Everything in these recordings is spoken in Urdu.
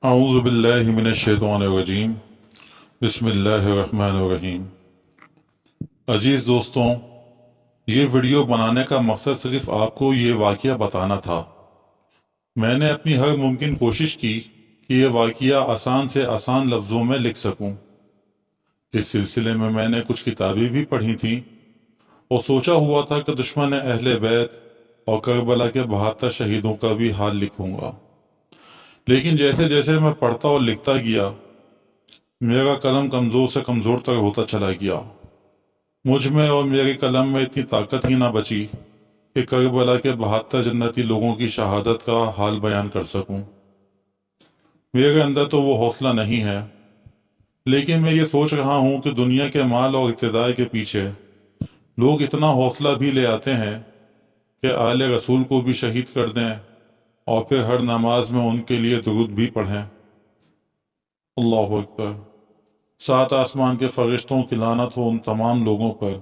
اعوذ باللہ من الشیطان الرجیم بسم اللہ الرحمن الرحیم۔ عزیز دوستوں، یہ ویڈیو بنانے کا مقصد صرف آپ کو یہ واقعہ بتانا تھا۔ میں نے اپنی ہر ممکن کوشش کی کہ یہ واقعہ آسان سے آسان لفظوں میں لکھ سکوں۔ اس سلسلے میں نے کچھ کتابیں بھی پڑھی تھیں اور سوچا ہوا تھا کہ دشمن اہل بیت اور کربلا کے 72 شہیدوں کا بھی حال لکھوں گا، لیکن جیسے جیسے میں پڑھتا اور لکھتا گیا میرا قلم کمزور سے کمزور تر ہوتا چلا گیا۔ مجھ میں اور میرے قلم میں اتنی طاقت ہی نہ بچی کہ کربلا کے 72 جنتی لوگوں کی شہادت کا حال بیان کر سکوں۔ میرے اندر تو وہ حوصلہ نہیں ہے، لیکن میں یہ سوچ رہا ہوں کہ دنیا کے مال اور اقتدار کے پیچھے لوگ اتنا حوصلہ بھی لے آتے ہیں کہ آل رسول کو بھی شہید کر دیں اور پھر ہر نماز میں ان کے لیے درود بھی پڑھیں۔ اللہ اکبر۔ 7 آسمان کے فرشتوں کی لعنت ہو ان تمام لوگوں پر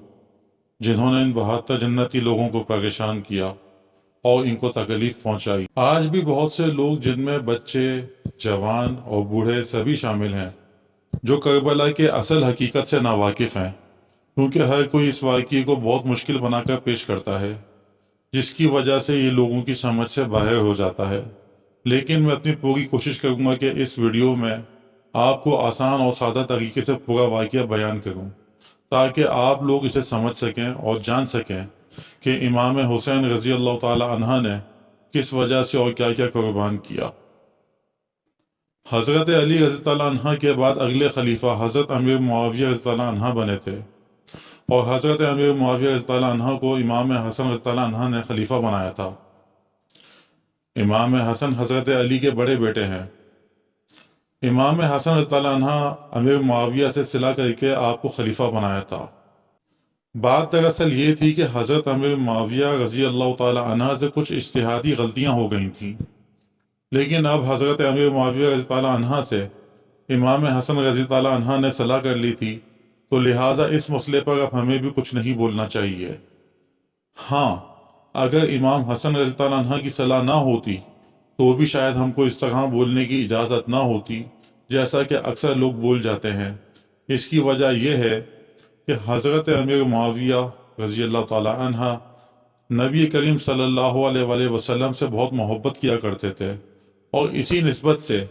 جنہوں نے ان 72 جنتی لوگوں کو پریشان کیا اور ان کو تکلیف پہنچائی۔ آج بھی بہت سے لوگ جن میں بچے، جوان اور بوڑھے سبھی شامل ہیں جو کربلا کے اصل حقیقت سے ناواقف ہیں، کیونکہ ہر کوئی اس واقعے کو بہت مشکل بنا کر پیش کرتا ہے، جس کی وجہ سے یہ لوگوں کی سمجھ سے باہر ہو جاتا ہے۔ لیکن میں اپنی پوری کوشش کروں گا کہ اس ویڈیو میں آپ کو آسان اور سادہ طریقے سے پورا واقعہ بیان کروں، تاکہ آپ لوگ اسے سمجھ سکیں اور جان سکیں کہ امام حسین رضی اللہ تعالی عنہ نے کس وجہ سے اور کیا کیا قربان کیا۔ حضرت علی رضی اللہ عنہ کے بعد اگلے خلیفہ حضرت امیر معاویہ رضی اللہ عنہ بنے تھے، اور حضرت امیر معاویہ رضی اللہ عنہ کو امام حسن رضی اللہ عنہ نے خلیفہ بنایا تھا۔ امام حسن حضرت علی کے بڑے بیٹے ہیں۔ امام حسن رضی اللہ عنہ امیر معاویہ سے صلح کر کے آپ کو خلیفہ بنایا تھا۔ بات دراصل یہ تھی کہ حضرت امیر معاویہ رضی اللہ تعالی عنہ سے کچھ اجتہادی غلطیاں ہو گئی تھیں، لیکن اب حضرت امیر معاویہ رضی اللہ عنہ سے امام حسن رضی اللہ عنہ نے صلح کر لی تھی، تو لہٰذا اس مسئلے پر اب ہمیں بھی کچھ نہیں بولنا چاہیے۔ ہاں، اگر امام حسن رضی اللہ عنہ کی صلح نہ ہوتی تو بھی شاید ہم کو اس طرح بولنے کی اجازت نہ ہوتی جیسا کہ اکثر لوگ بول جاتے ہیں۔ اس کی وجہ یہ ہے کہ حضرت امیر معاویہ رضی اللہ تعالی عنہ نبی کریم صلی اللہ علیہ وآلہ وسلم سے بہت محبت کیا کرتے تھے، اور اسی نسبت سے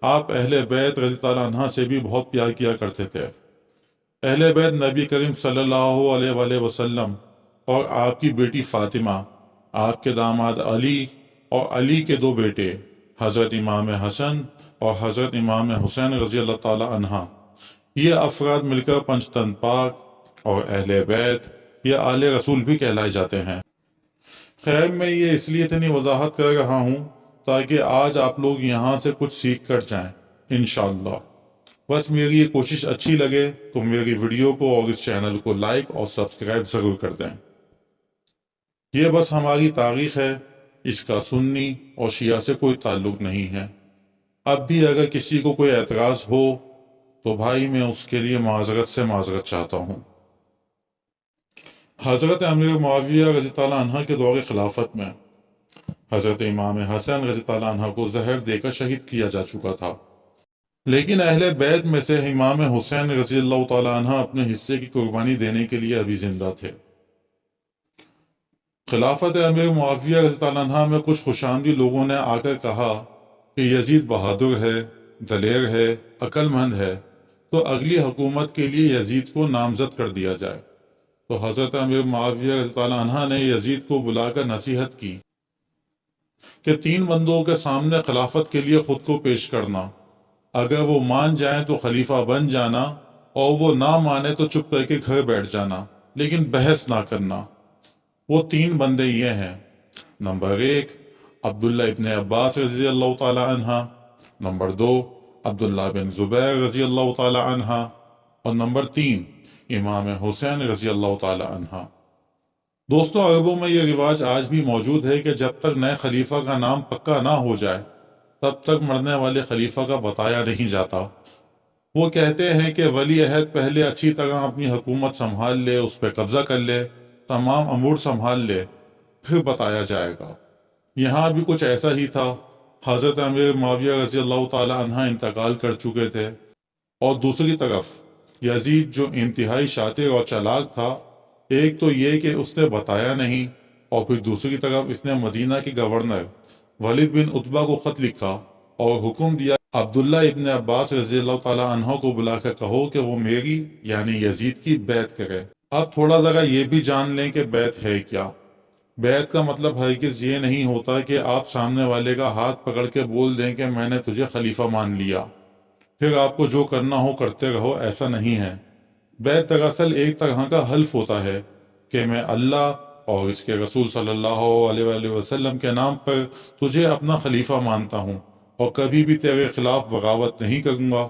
آپ اہل بیت رضی اللہ عنہ سے بھی بہت پیار کیا کرتے تھے۔ اہل بیت نبی کریم صلی اللہ علیہ وآلہ وسلم اور آپ کی بیٹی فاطمہ، آپ کے داماد علی اور علی کے 2 بیٹے حضرت امام حسن اور حضرت امام حسین رضی اللہ تعالی عنہ، یہ افراد مل کر پنج تن پاک اور اہل بیت یا آل رسول بھی کہلائے جاتے ہیں۔ خیر، میں یہ اس لیے اتنی وضاحت کر رہا ہوں تاکہ آج آپ لوگ یہاں سے کچھ سیکھ کر جائیں انشاءاللہ۔ بس میری یہ کوشش اچھی لگے تو میری ویڈیو کو اور اس چینل کو لائک اور سبسکرائب ضرور کر دیں۔ یہ بس ہماری تاریخ ہے، اس کا سنی اور شیعہ سے کوئی تعلق نہیں ہے۔ اب بھی اگر کسی کو کوئی اعتراض ہو تو بھائی میں اس کے لیے معذرت سے معذرت چاہتا ہوں۔ حضرت امیر معاویہ رضی اللہ عنہ کے دور خلافت میں حضرت امام حسن رضی اللہ عنہ کو زہر دے کر شہید کیا جا چکا تھا، لیکن اہل بیت میں سے امام حسین رضی اللہ تعالی عنہ اپنے حصے کی قربانی دینے کے لیے ابھی زندہ تھے۔ خلافت امیر معاویہ رضی اللہ عنہ میں کچھ خوشامدی لوگوں نے آ کر کہا کہ یزید بہادر ہے، دلیر ہے، عقل مند ہے، تو اگلی حکومت کے لیے یزید کو نامزد کر دیا جائے۔ تو حضرت امیر معاویہ رضی اللہ عنہ نے یزید کو بلا کر نصیحت کی کہ 3 بندوں کے سامنے خلافت کے لیے خود کو پیش کرنا، اگر وہ مان جائیں تو خلیفہ بن جانا، اور وہ نہ مانے تو چپ کر کے گھر بیٹھ جانا، لیکن بحث نہ کرنا۔ وہ 3 بندے یہ ہیں: نمبر 1 عبداللہ ابن عباس رضی اللہ تعالی عنہ، نمبر 2 عبداللہ بن زبیر رضی اللہ تعالی عنہ، اور نمبر 3 امام حسین رضی اللہ تعالی عنہ۔ دوستوں، عربوں میں یہ رواج آج بھی موجود ہے کہ جب تک نئے خلیفہ کا نام پکا نہ ہو جائے تب تک مرنے والے خلیفہ کا بتایا نہیں جاتا۔ وہ کہتے ہیں کہ ولی عہد پہلے اچھی طرح اپنی حکومت سنبھال لے، اس پہ قبضہ کر لے، تمام امور سنبھال لے، پھر بتایا جائے گا۔ یہاں بھی کچھ ایسا ہی تھا۔ حضرت امیر معاویہ رضی اللہ تعالی عنہ انتقال کر چکے تھے، اور دوسری طرف یزید جو انتہائی شاطر اور چالاک تھا، ایک تو یہ کہ اس نے بتایا نہیں، اور پھر دوسری طرف اس نے مدینہ کے گورنر ولید بن عتبہ کو خط لکھا اور حکم دیا عبداللہ ابن عباس رضی اللہ تعالیٰ عنہ کو بلا کر کہو کہ وہ میری یعنی یزید کی بیعت کرے۔ اب تھوڑا ذرا یہ بھی جان لیں کہ بیعت ہے کیا۔ بیعت کا مطلب ہرگز یہ نہیں ہوتا کہ آپ سامنے والے کا ہاتھ پکڑ کے بول دیں کہ میں نے تجھے خلیفہ مان لیا، پھر آپ کو جو کرنا ہو کرتے رہو، ایسا نہیں ہے۔ بیعت دراصل ایک طرح کا حلف ہوتا ہے کہ میں اللہ اور اس کے رسول صلی اللہ علیہ وآلہ وسلم کے نام پر تجھے اپنا خلیفہ مانتا ہوں اور کبھی بھی تیرے خلاف بغاوت نہیں کروں گا۔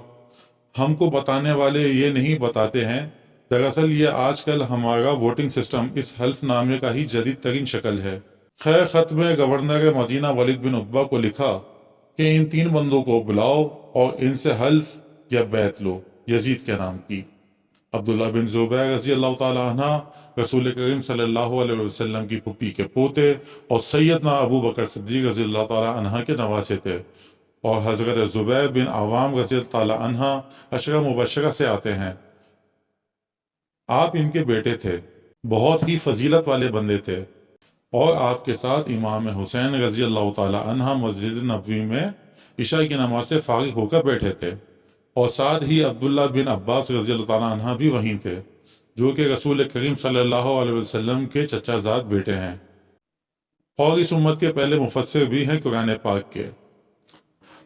ہم کو بتانے والے یہ نہیں بتاتے ہیں، دراصل یہ آج کل ہمارا ووٹنگ سسٹم اس حلف نامے کا ہی جدید ترین شکل ہے۔ خیر، خط میں گورنر مدینہ ولید بن عتبہ کو لکھا کہ ان تین بندوں کو بلاؤ اور ان سے حلف یا بیعت لو یزید کے نام کی۔ عبداللہ بن زبیر رضی اللہ تعالی عنہ رسول کریم صلی اللہ علیہ وسلم کی پھوپھی کے پوتے اور سیدنا ابو بکر صدیق رضی اللہ تعالی عنہ کے نواسے تھے، اور حضرت زبیر بن عوام رضی اللہ تعالی عنہ عشرہ مبشرہ سے آتے ہیں۔ آپ ان کے بیٹے تھے، بہت ہی فضیلت والے بندے تھے، اور آپ کے ساتھ امام حسین رضی اللہ تعالی عنہ مسجد نبوی میں عشاء کی نماز سے فارغ ہو کر بیٹھے تھے، اور ساتھ ہی عبداللہ بن عباس رضی اللہ تعالیٰ عنہ بھی وہیں تھے، جو کہ رسول کریم صلی اللہ علیہ وسلم کے چچا زاد بیٹے ہیں، اور اس امت کے پہلے مفسر بھی ہیں قرآن پاک کے۔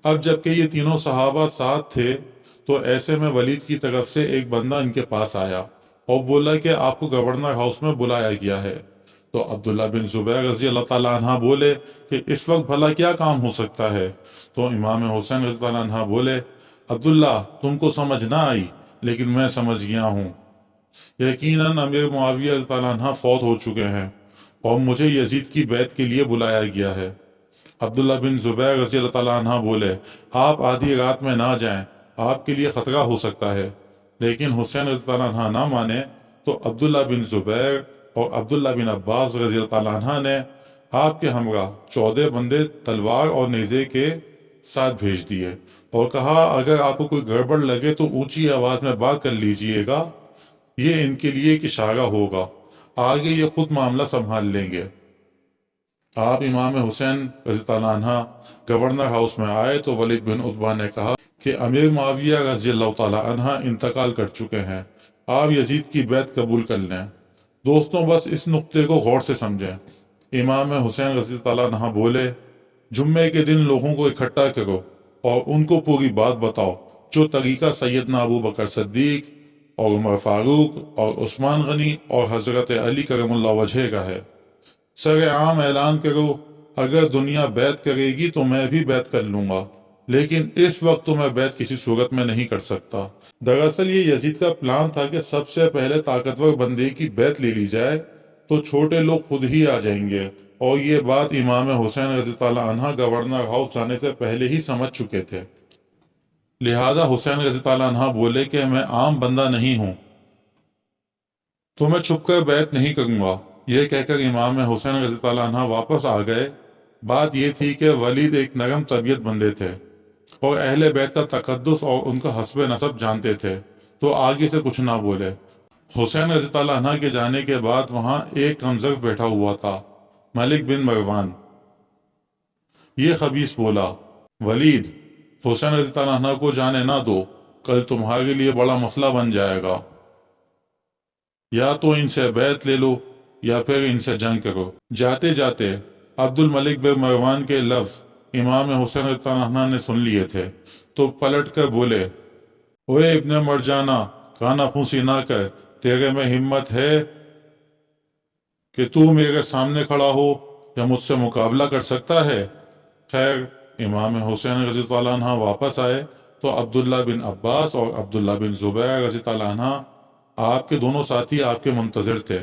اب جبکہ یہ تینوں صحابہ ساتھ تھے، تو ایسے میں ولید کی طرف سے ایک بندہ ان کے پاس آیا اور بولا کہ آپ کو گورنر ہاؤس میں بلایا گیا ہے۔ تو عبداللہ بن زبیر رضی اللہ تعالیٰ عنہ بولے کہ اس وقت بھلا کیا کام ہو سکتا ہے؟ تو امام حسین رضی اللہ عنہ بولے، عبداللہ تم کو سمجھ نہ آئی، لیکن میں سمجھ گیا ہوں۔ یقیناً امیر معاویہ رضی اللہ عنہ فوت ہو چکے ہیں، اور مجھے یزید کی بیعت کے لیے بلایا گیا ہے۔ عبداللہ بن زبیر رضی اللہ تعالیٰ عنہ بولے، آپ آدھی رات میں نہ جائیں، آپ کے لیے خطرہ ہو سکتا ہے۔ لیکن حسین رضی اللہ عنہ نہ مانے، تو عبداللہ بن زبیر اور عبداللہ بن عباس رضی اللہ تعالیٰ عنہ نے آپ کے ہمراہ 14 بندے تلوار اور نیزے کے ساتھ بھیج دیے، اور کہا اگر آپ کو کوئی گڑبڑ لگے تو اونچی آواز میں بات کر لیجئے گا، یہ ان کے لیے ایک اشارہ ہوگا، آگے یہ خود معاملہ سنبھال لیں گے۔ آپ امام حسین رضی اللہ عنہ گورنر ہاؤس میں آئے تو ولید بن عتبہ نے کہا کہ امیر معاویہ رضی اللہ تعالی عنہ انتقال کر چکے ہیں، آپ یزید کی بیعت قبول کر لیں۔ دوستوں، بس اس نقطے کو غور سے سمجھیں۔ امام حسین رضی اللہ عنہ بولے، جمعے کے دن لوگوں کو اکٹھا کرو اور ان کو پوری بات بتاؤ، جو طریقہ سیدنا ابو بکر صدیق اور عمر فاروق اور عثمان غنی اور حضرت علی کرم اللہ وجہ کا ہے۔ سر عام اعلان کرو، اگر دنیا بیعت کرے گی تو میں بھی بیعت کر لوں گا، لیکن اس وقت تو میں بیعت کسی صورت میں نہیں کر سکتا۔ دراصل یہ یزید کا پلان تھا کہ سب سے پہلے طاقتور بندے کی بیعت لے لی جائے تو چھوٹے لوگ خود ہی آ جائیں گے، اور یہ بات امام حسین رضی اللہ عنہ گورنر ہاؤس جانے سے پہلے ہی سمجھ چکے تھے۔ لہذا حسین رضی اللہ عنہ بولے کہ میں عام بندہ نہیں ہوں، تو میں چھپ کر بیعت نہیں کروں گا۔ یہ کہہ کر امام حسین رضی اللہ عنہ واپس آ گئے۔ بات یہ تھی کہ ولید ایک نرم طبیعت بندے تھے، اور اہل بیت کا تقدس اور ان کا حسب نسب جانتے تھے، تو آگے سے کچھ نہ بولے۔ حسین رضی اللہ عنہ کے جانے کے بعد وہاں ایک کمزرف بیٹھا ہوا تھا، ملک بن مروان۔ یہ خبیث بولا، ولید، حسین رضی اللہ عنہ کو جانے نہ دو، کل تمہارے لیے بڑا مسئلہ بن جائے گا، یا تو ان سے بیعت لے لو یا پھر ان سے جنگ کرو۔ جاتے جاتے عبد الملک بن مروان کے لفظ امام حسین رضی اللہ عنہ نے سن لیے تھے، تو پلٹ کر بولے، اوے ابن مرجانہ، کانا پھونسی نہ کر، تیرے میں ہمت ہے کہ تو میرے سامنے کھڑا ہو یا مجھ سے مقابلہ کر سکتا ہے؟ خیر، امام حسین رضی اللہ عنہ واپس آئے تو عبداللہ بن عباس اور عبداللہ بن زبیر رضی اللہ عنہ آپ کے دونوں ساتھی آپ کے منتظر تھے،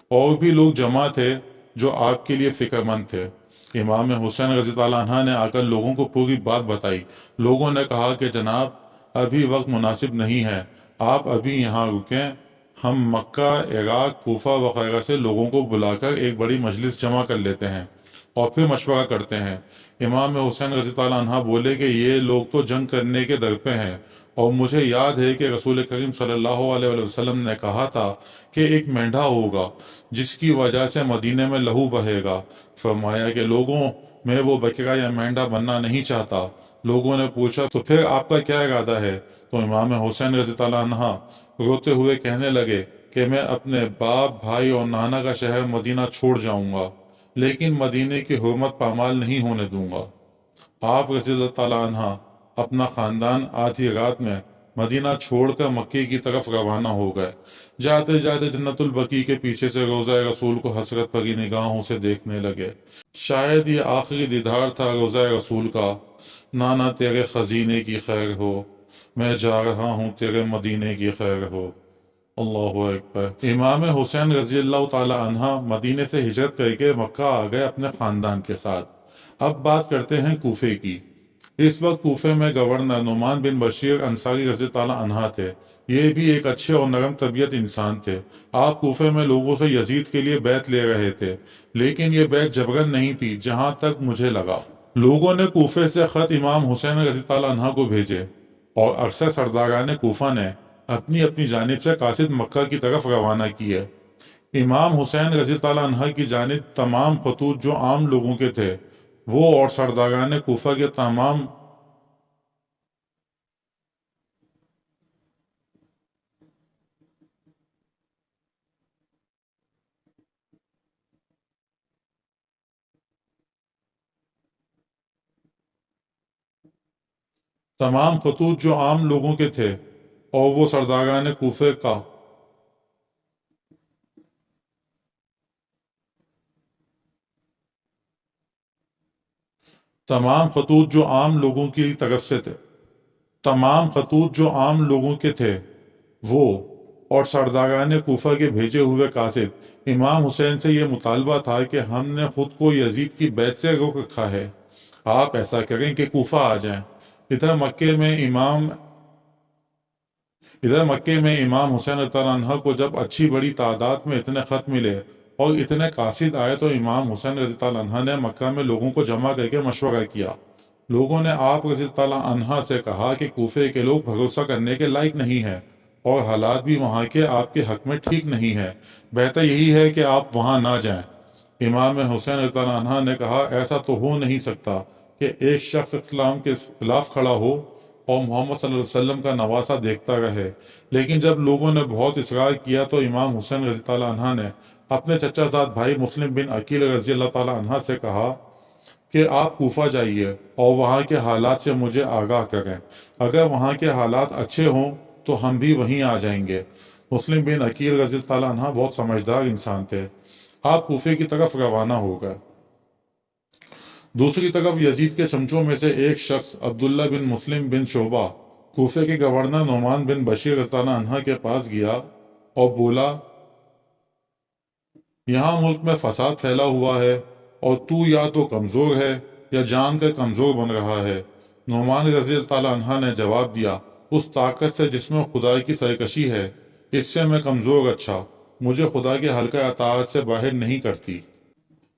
اور بھی لوگ جمع تھے جو آپ کے لیے فکر مند تھے۔ امام حسین رضی اللہ عنہ نے آ کر لوگوں کو پوری بات بتائی۔ لوگوں نے کہا کہ جناب، ابھی وقت مناسب نہیں ہے، آپ ابھی یہاں رکیں، ہم مکہ، عراق، کوفہ وغیرہ سے لوگوں کو بلا کر ایک بڑی مجلس جمع کر لیتے ہیں، اور پھر مشورہ کرتے ہیں۔ امام حسین رضی اللہ عنہ بولے کہ یہ لوگ تو جنگ کرنے کے در پہ ہیں، اور مجھے یاد ہے کہ رسول کریم صلی اللہ علیہ وسلم نے کہا تھا کہ ایک مینڈھا ہوگا جس کی وجہ سے مدینے میں لہو بہے گا۔ فرمایا کہ لوگوں، میں وہ بکرا یا مینڈھا بننا نہیں چاہتا۔ لوگوں نے پوچھا تو پھر آپ کا کیا ارادہ ہے؟ تو امام حسین رضی اللہ عنہ روتے ہوئے کہنے لگے کہ میں اپنے باپ، بھائی اور نانا کا شہر مدینہ چھوڑ جاؤں گا، لیکن مدینے کی حرمت پامال نہیں ہونے دوں گا۔ آپ رضی اللہ تعالیٰ عنہ اپنا خاندان آدھی رات میں مدینہ چھوڑ کر مکے کی طرف روانہ ہو گئے۔ جاتے جاتے جنت البقیع کے پیچھے سے روضہ رسول کو حسرت بھری نگاہوں سے دیکھنے لگے۔ شاید یہ آخری دیدار تھا روضہ رسول کا۔ نانا تیرے خزینے کی خیر ہو، میں جا رہا ہوں تیرے مدینے کی خیر ہو۔ اللہ اکبر۔ امام حسین رضی اللہ تعالی عنہ مدینے سے ہجرت کر کے مکہ آ گئے اپنے خاندان کے ساتھ۔ اب بات کرتے ہیں کوفے کی۔ اس وقت کوفے میں گورنر نعمان بن بشیر انصاری رضی اللہ عنہ تھے۔ یہ بھی ایک اچھے اور نرم طبیعت انسان تھے۔ آپ کوفے میں لوگوں سے یزید کے لیے بیعت لے رہے تھے، لیکن یہ بیعت جبرن نہیں تھی جہاں تک مجھے لگا۔ لوگوں نے کوفے سے خط امام حسین رضی اللہ عنہ کو بھیجے، اور اکثر سرداران کوفہ نے اپنی اپنی جانب سے قاصد مکہ کی طرف روانہ کیے۔ امام حسین رضی اللہ عنہ کی جانب تمام خطوط جو عام لوگوں کے تھے، وہ اور سرداران کوفہ کے تمام خطوط جو عام لوگوں کے تھے، اور وہ سرداران کوفے کا تمام خطوط جو عام لوگوں کی طرف سے تھے تمام خطوط جو عام لوگوں کے تھے، وہ اور سرداران کوفہ کے بھیجے ہوئے قاصد امام حسین سے یہ مطالبہ تھا کہ ہم نے خود کو یزید کی بیعت سے روک رکھا ہے، آپ ایسا کریں کہ کوفہ آ جائیں۔ ادھر مکے میں امام حسین رضی اللہ عنہ کو جب اچھی بڑی تعداد میں اتنے خط ملے اور اتنے قاصد آئے، تو امام حسین رضی اللہ عنہ نے مکہ میں لوگوں کو جمع کر کے مشورہ کیا۔ لوگوں نے آپ رضی اللہ عنہ سے کہا کہ کوفے کے لوگ بھروسہ کرنے کے لائق نہیں ہیں، اور حالات بھی وہاں کے آپ کے حق میں ٹھیک نہیں ہے، بہتر یہی ہے کہ آپ وہاں نہ جائیں۔ امام حسین رضی اللہ عنہ نے کہا ایسا تو ہو نہیں سکتا کہ ایک شخص اسلام کے خلاف کھڑا ہو اور محمد صلی اللہ علیہ وسلم کا نواسہ دیکھتا رہے۔ لیکن جب لوگوں نے بہت اصرار کیا تو امام حسین رضی اللہ عنہ نے اپنے چچا زاد بھائی مسلم بن عقیل رضی اللہ تعالی عنہ سے کہا کہ آپ کوفہ جائیے اور وہاں کے حالات سے مجھے آگاہ کریں، اگر وہاں کے حالات اچھے ہوں تو ہم بھی وہیں آ جائیں گے۔ مسلم بن عقیل رضی اللہ عنہ بہت سمجھدار انسان تھے۔ آپ کوفے کی طرف روانہ ہو گئے۔ دوسری طرف یزید کے چمچوں میں سے ایک شخص عبداللہ بن مسلم بن شعبہ کوفے کے گورنر نعمان بن بشیر رضی اللہ عنہ کے پاس گیا اور بولا، یہاں ملک میں فساد پھیلا ہوا ہے، اور تو یا تو کمزور ہے یا جان کر کمزور بن رہا ہے۔ نعمان رضی اللہ عنہ نے جواب دیا، اس طاقت سے جس میں خدا کی سرکشی ہے، اس سے میں کمزور اچھا، مجھے خدا کے حلقہ اطاعت سے باہر نہیں کرتی۔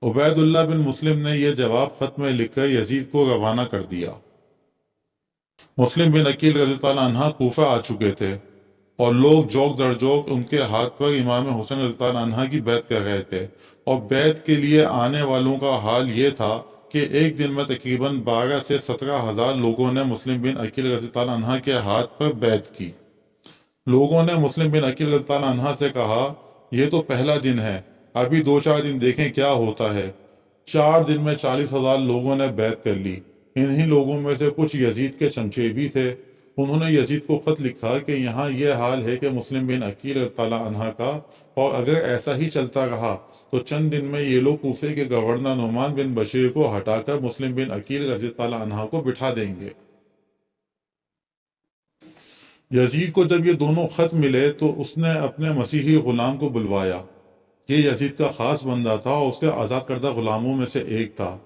عبید اللہ بن مسلم نے یہ جواب خط میں لکھ کر یزید کو روانہ کر دیا۔ مسلم بن عقیل رضی اللہ عنہ کوفہ آ چکے تھے، اور لوگ جوک در جوک ان کے ہاتھ پر امام حسین رضی اللہ عنہ کی بیعت کر رہے تھے، اور بیعت کے لیے آنے والوں کا حال یہ تھا کہ ایک دن میں تقریباً 12 سے 17 ہزار لوگوں نے مسلم بن عقیل رضی اللہ عنہ کے ہاتھ پر بیعت کی۔ لوگوں نے مسلم بن عقیل رضی اللہ عنہ سے کہا، یہ تو پہلا دن ہے، ابھی 2-4 دن دیکھیں کیا ہوتا ہے۔ 4 دن میں 40,000 لوگوں نے بیعت کر لی۔ انہی لوگوں میں سے کچھ یزید کے چمچے بھی تھے۔ انہوں نے یزید کو خط لکھا کہ یہاں یہ حال ہے کہ مسلم بن عقیل رضی اللہ عنہ کا، اور اگر ایسا ہی چلتا رہا تو چند دن میں یہ لوگ کوفے کے گورنر نعمان بن بشیر کو ہٹا کر مسلم بن عقیل رضی اللہ عنہ کو بٹھا دیں گے۔ یزید کو جب یہ دونوں خط ملے تو اس نے اپنے مسیحی غلام کو بلوایا۔ یہ یزید کا خاص بندہ تھا اور اس کے آزاد کردہ غلاموں میں سے ایک تھا،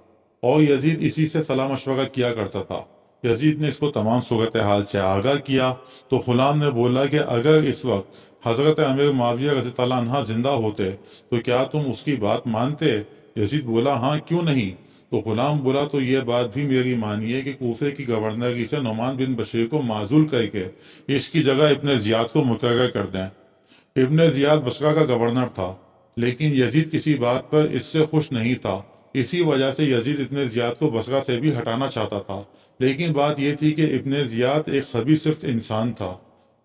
اور یزید اسی سے صلاح مشورہ کیا کرتا تھا۔ یزید نے اس کو تمام صورتحال سے آگاہ کیا تو غلام نے بولا کہ اگر اس وقت حضرت امیر معاویہ رضی اللہ عنہ زندہ ہوتے تو کیا تم اس کی بات مانتے؟ یزید بولا ہاں کیوں نہیں؟ تو غلام بولا تو یہ بات بھی میری مانیے کہ کوفے کی گورنری سے نعمان بن بشیر کو معزول کر کے اس کی جگہ ابن زیاد کو مقرر کر دیں۔ ابن زیاد بصرہ کا گورنر تھا، لیکن یزید کسی بات پر اس سے خوش نہیں تھا۔ اسی وجہ سے یزید ابن زیاد کو بصرہ سے بھی ہٹانا چاہتا تھا، لیکن بات یہ تھی کہ ابن زیاد ایک خبیث صفت انسان تھا۔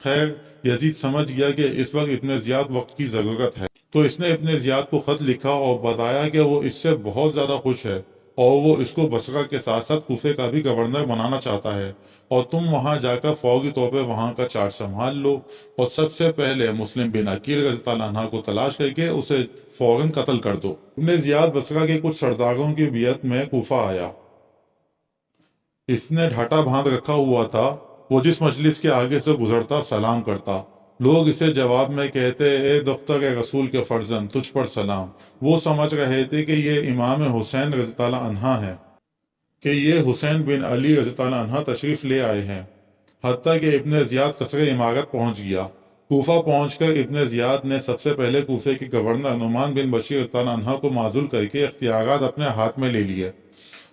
خیر، یزید سمجھ گیا کہ اس وقت ابن زیاد وقت کی ضرورت ہے، تو اس نے ابن زیاد کو خط لکھا اور بتایا کہ وہ اس سے بہت زیادہ خوش ہے اور وہ اس کو بصرہ کے ساتھ ساتھ کوفے کا بھی گورنر بنانا چاہتا ہے، اور تم وہاں جا کر فوری طور پہ وہاں کا چارج سنبھال لو، اور سب سے پہلے مسلم بن عقیل رضی اللہ عنہ کو تلاش کر کے اسے فوراً قتل کر دو۔ ابن زیاد بصرہ کے کچھ سرداروں کی بیعت میں کوفہ آیا۔ اس نے ڈھاٹا باندھ رکھا ہوا تھا، وہ جس مجلس کے آگے سے گزرتا سلام کرتا، لوگ اسے جواب میں کہتے اے دختر رسول کے فرزند تجھ پر سلام۔ وہ سمجھ رہے تھے کہ یہ امام حسین رضی اللہ عنہ ہے، کہ یہ حسین بن علی رضی اللہ عنہ تشریف لے آئے ہیں۔ حتیٰ کہ ابن زیاد قصر عمارت پہنچ گیا۔ کوفہ پہنچ کر ابن زیاد نے سب سے پہلے کوفے کے گورنر نعمان بن بشیر رضی اللہ عنہ کو معزول کر کے اختیارات اپنے ہاتھ میں لے لیے،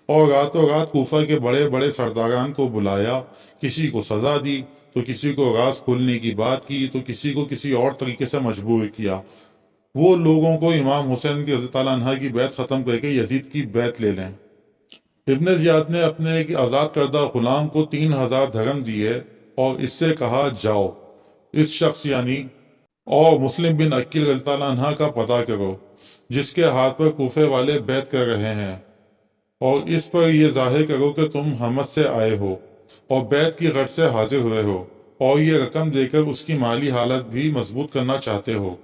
اور راتوں رات کوفہ کے بڑے بڑے سرداران کو بلایا، کسی کو سزا دی تو کسی کو راز کھولنے کی بات کی تو کسی کو کسی اور طریقے سے مجبور کیا وہ لوگوں کو امام حسین کی رضی اللہ عنہ کی بیعت ختم کر کے یزید کی بیعت لے لیں۔ ابن زیاد نے اپنے ایک آزاد کردہ غلام کو 3000 درہم دیے اور اس سے کہا جاؤ اس شخص یعنی اور مسلم بن عقیل رضی اللہ عنہ کا پتہ کرو جس کے ہاتھ پر کوفے والے بیعت کر رہے ہیں، اور اس پر یہ ظاہر کرو کہ تم حمد سے آئے ہو اور بیعت کی غرض سے حاضر ہوئے ہو، اور یہ رقم دے کر اس کی مالی حالت بھی مضبوط کرنا چاہتے ہو۔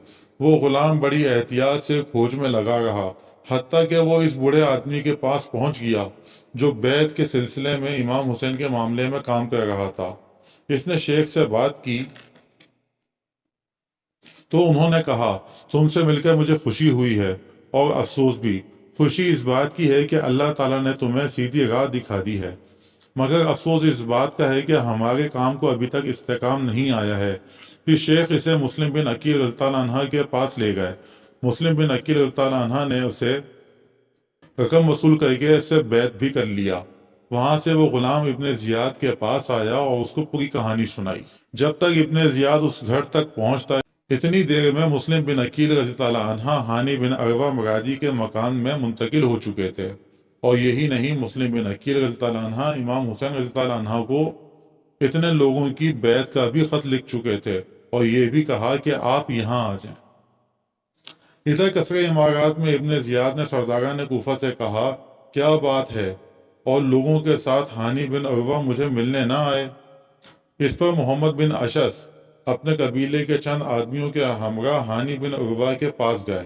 وہ غلام بڑی احتیاط سے کھوج میں لگا رہا، حتیٰ کہ وہ اس بوڑھے آدمی کے پاس پہنچ گیا جو بیعت کے سلسلے میں امام حسین کے معاملے میں کام کر رہا تھا۔ اس نے شیخ سے بات کی تو انہوں نے کہا تم سے مل کر مجھے خوشی ہوئی ہے اور افسوس بھی۔ خوشی اس بات کی ہے کہ اللہ تعالیٰ نے تمہیں سیدھی راہ دکھا دی ہے، مگر افسوس اس بات کا ہے کہ ہمارے کام کو ابھی تک استحکام نہیں آیا ہے۔ پھر شیخ اسے مسلم بن عقیل رضی اللہ عنہ کے پاس لے گئے۔ مسلم بن عقیل رضی اللہ عنہ نے اسے رقم وصول کر کے اس سے بیعت بھی کر لیا۔ وہاں سے وہ غلام ابن زیاد کے پاس آیا اور اس کو پوری کہانی سنائی۔ جب تک ابن زیاد اس گھر تک پہنچتا اتنی دیر میں مسلم بن عقیل رضی اللہ عنہ ہانی بن عروہ مرادی کے مکان میں منتقل ہو چکے تھے، اور یہی نہیں، مسلم بن عقیل رضی اللہ عنہ امام حسین رضی اللہ عنہ کو اتنے لوگوں کی بیعت کا بھی خط لکھ چکے تھے اور یہ بھی کہا کہ آپ یہاں آ جائیں۔ ادھر قصر عمارات میں ابن زیاد نے سرداران کوفہ سے کہا کیا بات ہے اور لوگوں کے ساتھ ہانی بن عروہ مجھے ملنے نہ آئے؟ اس پر محمد بن اشعث اپنے قبیلے کے چند آدمیوں کے ہمراہ ہانی بن عروہ کے پاس گئے۔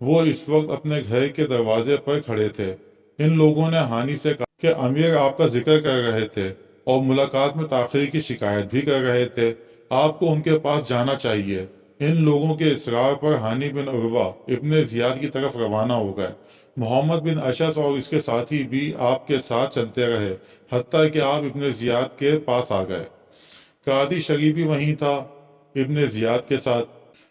وہ اس وقت اپنے گھر کے دروازے پر کھڑے تھے۔ ان لوگوں نے ہانی سے کہا کہ امیر آپ کا ذکر کر رہے تھے اور ملاقات میں تاخیر کی شکایت بھی کر رہے تھے، آپ کو ان کے پاس جانا چاہیے۔ ان لوگوں کے اصرار پر ہانی بن عروہ ابن زیاد کی طرف روانہ ہو گئے۔ محمد بن اشعث اور اس کے ساتھی بھی آپ کے ساتھ چلتے رہے، حتیٰ کہ آپ ابن زیاد کے پاس آ گئے۔ قاضی شریف بھی وہیں تھا ابن زیاد کے ساتھ۔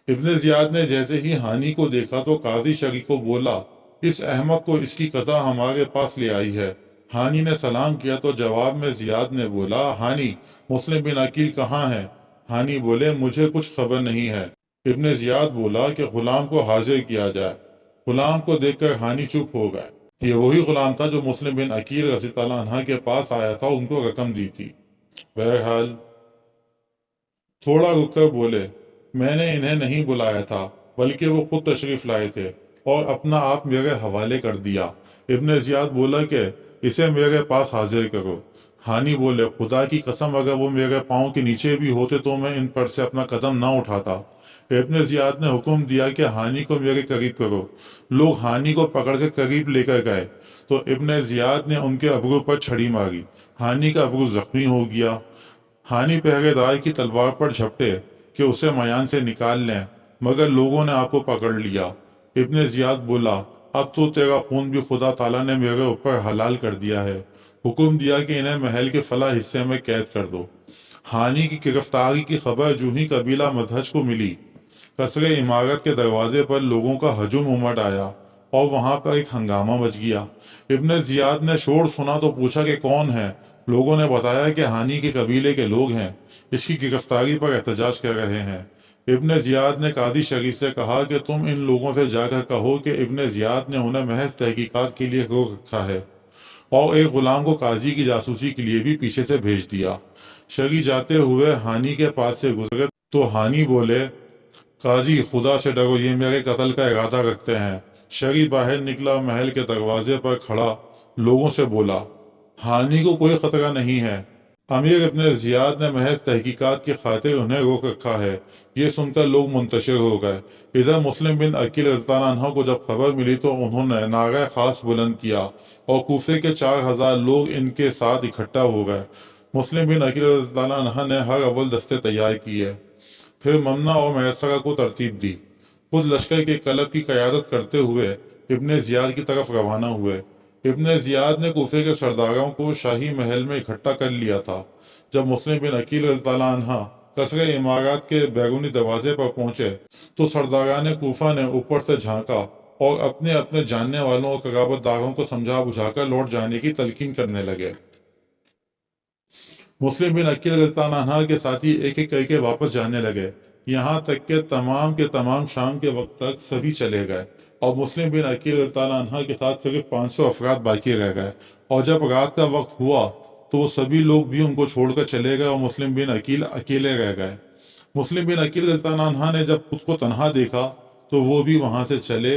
ابن زیاد نے جیسے ہی ہانی کو دیکھا تو قاضی شریف کو بولا اس احمق کو اس کی قضا ہمارے پاس لے آئی ہے۔ ہانی نے سلام کیا تو جواب میں زیاد نے بولا ہانی مسلم بن عقیل کہاں ہے؟ ہانی بولے مجھے کچھ خبر نہیں ہے۔ ابن زیاد بولا کہ غلام کو حاضر کیا جائے۔ غلام کو دیکھ کر ہانی چپ ہو گئے۔ یہ وہی غلام تھا جو مسلم بن عقیل رضی اللہ عنہ کے پاس آیا تھا، ان کو رقم دی تھی۔ بہرحال تھوڑا رک کر بولے میں نے انہیں نہیں بلایا تھا بلکہ وہ خود تشریف لائے تھے اور اپنا آپ میرے حوالے کر دیا۔ ابن زیاد بولا کہ اسے میرے پاس حاضر کرو۔ ہانی بولے خدا کی قسم اگر وہ میرے پاؤں کے نیچے بھی ہوتے تو میں ان پر سے اپنا قدم نہ اٹھاتا۔ ابن زیاد نے حکم دیا کہ ہانی کو میرے قریب کرو۔ لوگ ہانی کو پکڑ کے قریب لے کر گئے تو ابن زیاد نے ان کے ابرو پر چھڑی ماری۔ ہانی کا ابرو زخمی ہو گیا۔ ہانی پہرے دار کی تلوار پر جھپٹے کہ اسے میان سے نکال لیں، مگر لوگوں نے آپ کو پکڑ لیا۔ ابن زیاد بولا اب تو تیرا خون بھی خدا تعالیٰ نے میرے اوپر حلال کر دیا ہے۔ حکم دیا کہ انہیں محل کے فلاں حصے میں قید کر دو۔ ہانی کی گرفتاری کی خبر جو ہی قبیلہ مدہج کو ملی، قصر عمارت کے دروازے پر لوگوں کا ہجوم امڑ آیا۔ اور وہاں پر ایک ہنگامہ مچ گیا۔ ابن زیاد نے شور سنا تو پوچھا کہ کون ہے؟ لوگوں نے بتایا کہ ہانی کے قبیلے کے لوگ ہیں، اس کی گرفتاری پر احتجاج کر رہے ہیں۔ ابن زیاد نے قاضی شریف سے کہا کہ تم ان لوگوں سے جا کر کہو کہ ابن زیاد نے انہیں محض تحقیقات کے لیے روک رکھا ہے، اور ایک غلام کو قاضی کی جاسوسی کے لیے بھی پیچھے سے بھیج دیا۔ شری جاتے ہوئے ہانی کے پاس سے گزرے تو ہانی بولے، قاضی خدا سے ڈرو، یہ میرے قتل کا ارادہ رکھتے ہیں۔ شری باہر نکلا، محل کے دروازے پر کھڑا لوگوں سے بولا، ہانی کو کوئی خطرہ نہیں ہے، امیر ابن زیاد نے محض تحقیقات کی خاطر انہیں روک رکھا ہے۔ یہ سن کر لوگ منتشر ہو گئے۔ ادھر مسلم بن عقیل رضی اللہ عنہ کو جب خبر ملی تو انہوں نے نعرہ خاص بلند کیا اور کوفے کے 4000 لوگ ان کے ساتھ اکٹھا ہو گئے۔ مسلم بن عقیل رضی اللہ عنہ نے ہر اول دستے تیار کیے، پھر ممنہ اور میسرہ کو ترتیب دی، خود لشکر کے کلب کی قیادت کرتے ہوئے ابن زیاد کی طرف روانہ ہوئے۔ ابن زیاد نے کوفے کے سرداروں کو شاہی محل میں اکٹھا کر لیا تھا۔ جب مسلم بن عقیل رضی اللہ عنہ قصر امارات کے بیرونی دروازے پر پہنچے تو سرداران کوفہ نے اوپر سے جھانکا اور اپنے اپنے جاننے والوں اور قرابت داروں کو سمجھا بجھا کر لوٹ جانے کی تلقین کرنے لگے۔ مسلم بن عقیل رضی اللہ عنہ کے ساتھی ایک ایک کر کے واپس جانے لگے، یہاں تک کہ تمام کے تمام شام کے وقت تک سبھی چلے گئے اور مسلم بن عقیل رضی اللہ عنہ کے ساتھ صرف 500 افراد باقی رہ گئے، اور جب رات کا وقت ہوا تو وہ سبھی لوگ بھی ان کو چھوڑ کر چلے گئے اور مسلم بن عقیل اکیلے رہ گئے۔ مسلم بن عقیل رضی اللہ عنہ نے جب خود کو تنہا دیکھا تو وہ بھی وہاں سے چلے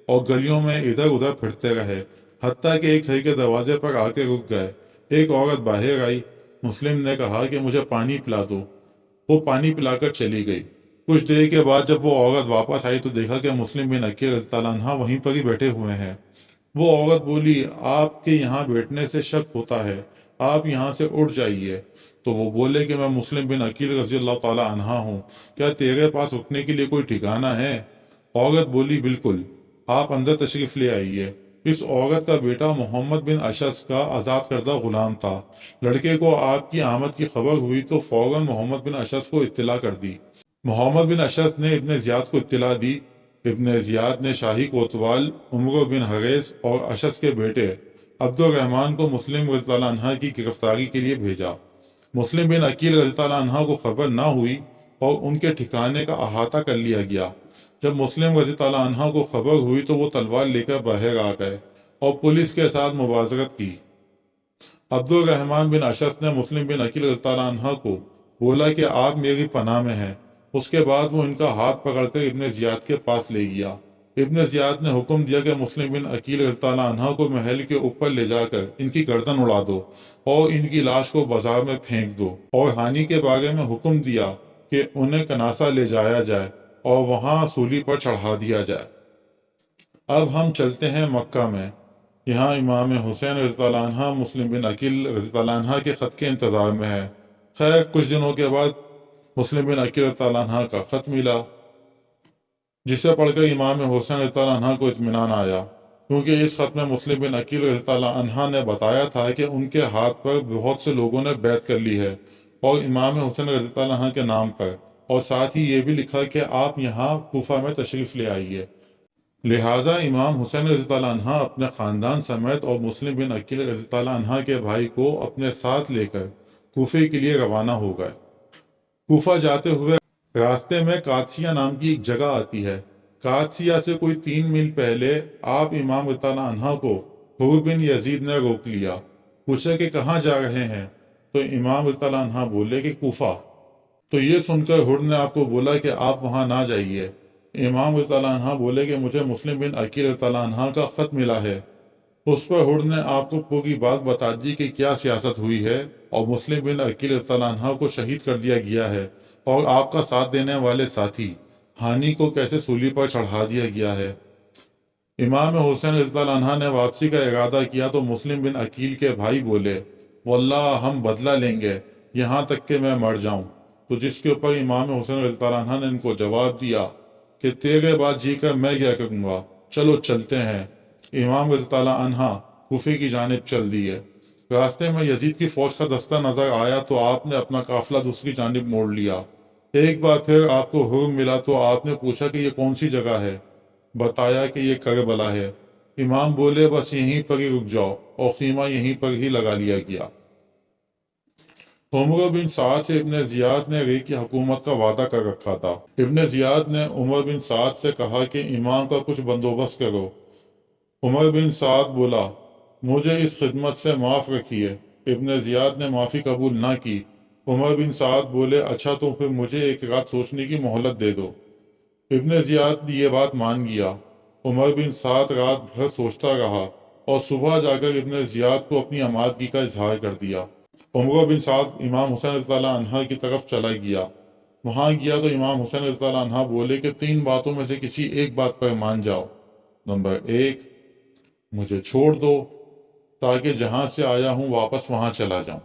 اور گلیوں میں ادھر ادھر پھرتے رہے، حتیٰ کہ ایک گھر کے دروازے پر آ کے رک گئے۔ ایک عورت باہر آئی، مسلم نے کہا کہ مجھے پانی پلا دو، وہ پانی پلا کر چلی گئی۔ کچھ دیر کے بعد جب وہ عورت واپس آئی تو دیکھا کہ مسلم بن عقیل رضی اللہ عنہ وہیں پر ہی بیٹھے ہوئے ہیں۔ وہ عورت بولی، آپ کے یہاں بیٹھنے سے شک ہوتا ہے، آپ یہاں سے اٹھ جائیے۔ تو وہ بولے کہ میں مسلم بن عقیل رضی اللہ تعالی عنہ ہوں، کیا تیرے پاس رکنے کے لیے کوئی ٹھکانہ ہے؟ عورت بولی، بالکل، آپ اندر تشریف لے آئیے۔ اس عورت کا بیٹا محمد بن اشعث کا آزاد کردہ غلام تھا۔ لڑکے کو آپ کی آمد کی خبر ہوئی تو فوراً محمد بن اشعث کو اطلاع کر دی۔ محمد بن اشعث نے ابن زیاد کو اطلاع دی۔ ابن زیاد نے شاہی کوتوال عمرو بن حریث اور اشعث کے بیٹے عبد الرحمن کو مسلم رضی اللہ عنہ کی گرفتاری کے لیے بھیجا۔ مسلم بن عقیل رضی اللہ عنہ کو خبر نہ ہوئی اور ان کے ٹھکانے کا احاطہ کر لیا گیا۔ جب مسلم رضی اللہ عنہ کو خبر ہوئی تو وہ تلوار لے کر باہر آ گئے اور پولیس کے ساتھ مبارزت کی۔ عبد الرحمن بن اشعث نے مسلم بن عقیل رضی اللہ عنہ کو بولا کہ آپ میری پناہ میں ہیں۔ اس کے بعد وہ ان کا ہاتھ پکڑ کر ابن زیاد کے پاس لے گیا۔ ابن زیاد نے حکم دیا کہ مسلم بن عقیل رضی اللہ عنہ کو محل کے اوپر لے جا کر ان کی گردن اڑا دو اور ان کی لاش کو بازار میں پھینک دو، اور ہانی کے بارے میں حکم دیا کہ انہیں کناسہ لے جایا جائے اور وہاں سولی پر چڑھا دیا جائے۔ اب ہم چلتے ہیں مکہ میں۔ یہاں امام حسین رضی اللہ عنہ مسلم بن عقیل رضی اللہ عنہ کے خط کے انتظار میں ہے۔ خیر کچھ دنوں کے بعد مسلم بن عقیل رضی اللہ عنہ کا خط ملا، جسے پڑھ کر امام حسین رضی اللہ عنہ کو اطمینان آیا، کیونکہ اس خط میں مسلم بن عقیل رضی اللہ عنہ نے بتایا تھا کہ ان کے ہاتھ پر بہت سے لوگوں نے بیعت کر لی ہے اور امام حسین رضی اللہ عنہ کے نام پر، اور ساتھ ہی یہ بھی لکھا کہ آپ یہاں کوفہ میں تشریف لے آئیے۔ لہٰذا امام حسین رضی اللہ عنہ اپنے خاندان سمیت اور مسلم بن عقیل رضی اللہ عنہ کے بھائی کو اپنے ساتھ لے کر کوفے کے لیے روانہ ہو گئے۔ کوفہ جاتے ہوئے راستے میں قادسیہ نام کی ایک جگہ آتی ہے۔ قادسیہ سے کوئی 3 میل پہلے آپ امام رضی اللہ عنہ کو حر بن یزید نے روک لیا۔ پوچھا کہ کہاں جا رہے ہیں؟ تو امام رضی اللہ عنہ بولے کہ کوفہ۔ تو یہ سن کر حر نے آپ کو بولا کہ آپ وہاں نہ جائیے۔ امام رضی اللہ عنہ بولے کہ مجھے مسلم بن عقیل رضی اللہ عنہ کا خط ملا ہے۔ اس پر حر نے آپ کو پوری بات بتا دی کہ کیا سیاست ہوئی ہے اور مسلم بن عقیل رضی اللہ عنہ کو شہید کر دیا گیا ہے، اور آپ کا ساتھ دینے والے ساتھی ہانی کو کیسے سولی پر چڑھا دیا گیا ہے۔ امام حسین رضی اللہ عنہ نے واپسی کا ارادہ کیا تو مسلم بن عقیل کے بھائی بولے، واللہ ہم بدلہ لیں گے یہاں تک کہ میں مر جاؤں۔ تو جس کے اوپر امام حسین رضی اللہ عنہ نے ان کو جواب دیا کہ تیرے بعد جی کر میں کیا کروں گا، چلو چلتے ہیں۔ امام رضی اللہ عنہ کوفے کی جانب چل دیے۔ راستے میں یزید کی فوج کا دستہ نظر آیا تو آپ نے اپنا قافلہ دوسری جانب موڑ لیا۔ ایک بار پھر آپ کو حر ملا تو آپ نے پوچھا کہ یہ کون سی جگہ ہے؟ بتایا کہ یہ کربلا ہے۔ امام بولے بس یہیں پر ہی رک جاؤ، اور خیمہ یہیں پر ہی لگا لیا گیا۔ عمر بن سعد سے ابن زیاد نے رے کی حکومت کا وعدہ کر رکھا تھا۔ ابن زیاد نے عمر بن سعد سے کہا کہ امام کا کچھ بندوبست کرو۔ عمر بن سعد بولا مجھے اس خدمت سے معاف رکھیے۔ ابن زیاد نے معافی قبول نہ کی۔ عمر بن سعد بولے اچھا تو پھر مجھے ایک رات سوچنے کی مہلت دے دو۔ ابن زیاد یہ بات مان گیا۔ عمر بن سعد رات بھر سوچتا رہا اور صبح جا کر ابن زیاد کو اپنی آمادگی کا اظہار کر دیا۔ عمر بن سعد امام حسین رضی اللہ عنہ کی طرف چلا گیا۔ وہاں گیا تو امام حسین رضی اللہ عنہ بولے کہ 3 باتوں میں سے کسی ایک بات پر مان جاؤ۔ نمبر 1، مجھے چھوڑ دو تاکہ جہاں سے آیا ہوں واپس وہاں چلا جاؤں۔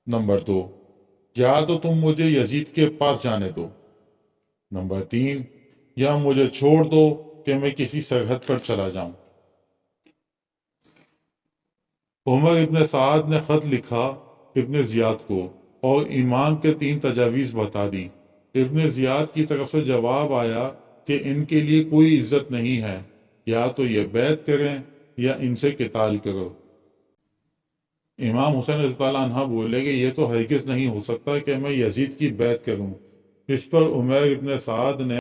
نمبر 2، یا تو تم مجھے یزید کے پاس جانے دو۔ نمبر 3، یا مجھے چھوڑ دو کہ میں کسی سرحد پر چلا جاؤں۔ عمر ابن سعد نے خط لکھا ابن زیاد کو اور امام کے 3 تجاویز بتا دی۔ ابن زیاد کی طرف سے جواب آیا کہ ان کے لیے کوئی عزت نہیں ہے، یا تو یہ بیعت کریں یا ان سے قتال کرو۔ امام حسین رضی اللہ عنہ بولے کہ یہ تو ہرگز نہیں ہو سکتا کہ میں یزید کی بیعت کروں۔ اس پر عمر ابن سعد نے